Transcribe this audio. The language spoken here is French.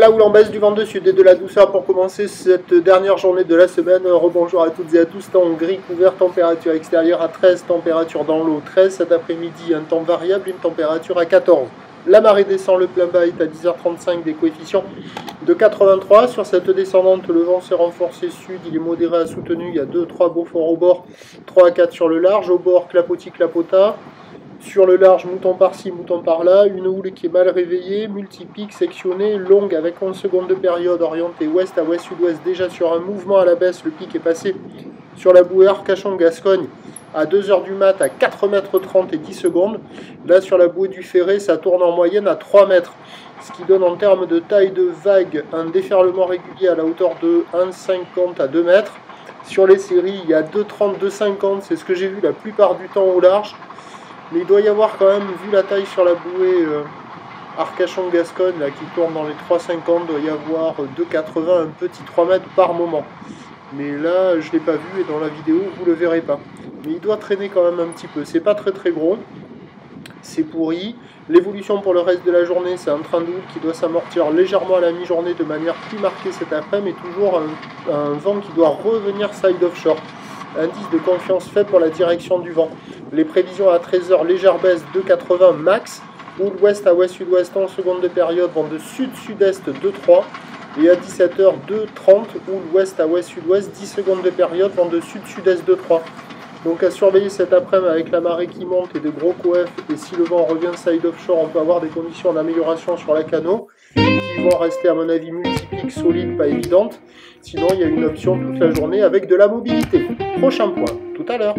la houle en baisse du vent de sud et de la douceur pour commencer cette dernière journée de la semaine. Rebonjour à toutes et à tous, temps gris couvert, température extérieure à 13, température dans l'eau 13. Cet après-midi, un temps variable, une température à 14. La marée descend, le plein bas est à 10h35, des coefficients de 83. Sur cette descendante, le vent s'est renforcé sud, il est modéré à soutenu. Il y a 2-3 beaux forts au bord, 3 à 4 sur le large. Au bord, clapotis, clapota. Sur le large, mouton par-ci, mouton par-là, une houle qui est mal réveillée, multipique, sectionnée, longue avec 11 secondes de période, orientée ouest à ouest-sud-ouest, déjà sur un mouvement à la baisse, le pic est passé sur la bouée Arcachon-Gascogne à 2h du mat à 4,30 m et 10 secondes. Là sur la bouée du Ferré, ça tourne en moyenne à 3 mètres, ce qui donne en termes de taille de vague un déferlement régulier à la hauteur de 1,50 à 2 mètres. Sur les séries, il y a 2,30, 2,50, c'est ce que j'ai vu la plupart du temps au large. Mais il doit y avoir quand même, vu la taille sur la bouée Arcachon-Gascogne qui tourne dans les 3,50, doit y avoir 2,80, un petit 3 mètres par moment. Mais là, je ne l'ai pas vu et dans la vidéo, vous ne le verrez pas. Mais il doit traîner quand même un petit peu. C'est pas très très gros. C'est pourri. L'évolution pour le reste de la journée, c'est un train de houle qui doit s'amortir légèrement à la mi-journée de manière plus marquée cet après-midi, mais toujours un vent qui doit revenir side offshore. Indice de confiance faible pour la direction du vent. Les prévisions à 13h, légère baisse 2,80 max. Houle ouest à ouest-sud-ouest en seconde de période, vent de sud-sud-est 2,3. Et à 17h, 2,30, houle ouest à ouest-sud-ouest, 10 secondes de période, vent de sud-sud-est 2,3. Donc à surveiller cet après-midi avec la marée qui monte et de gros coef. Et si le vent revient side offshore, on peut avoir des conditions d'amélioration sur la canot qui vont rester à mon avis multipliques, solides, pas évidentes. Sinon il y a une option toute la journée avec de la mobilité. Prochain point, tout à l'heure.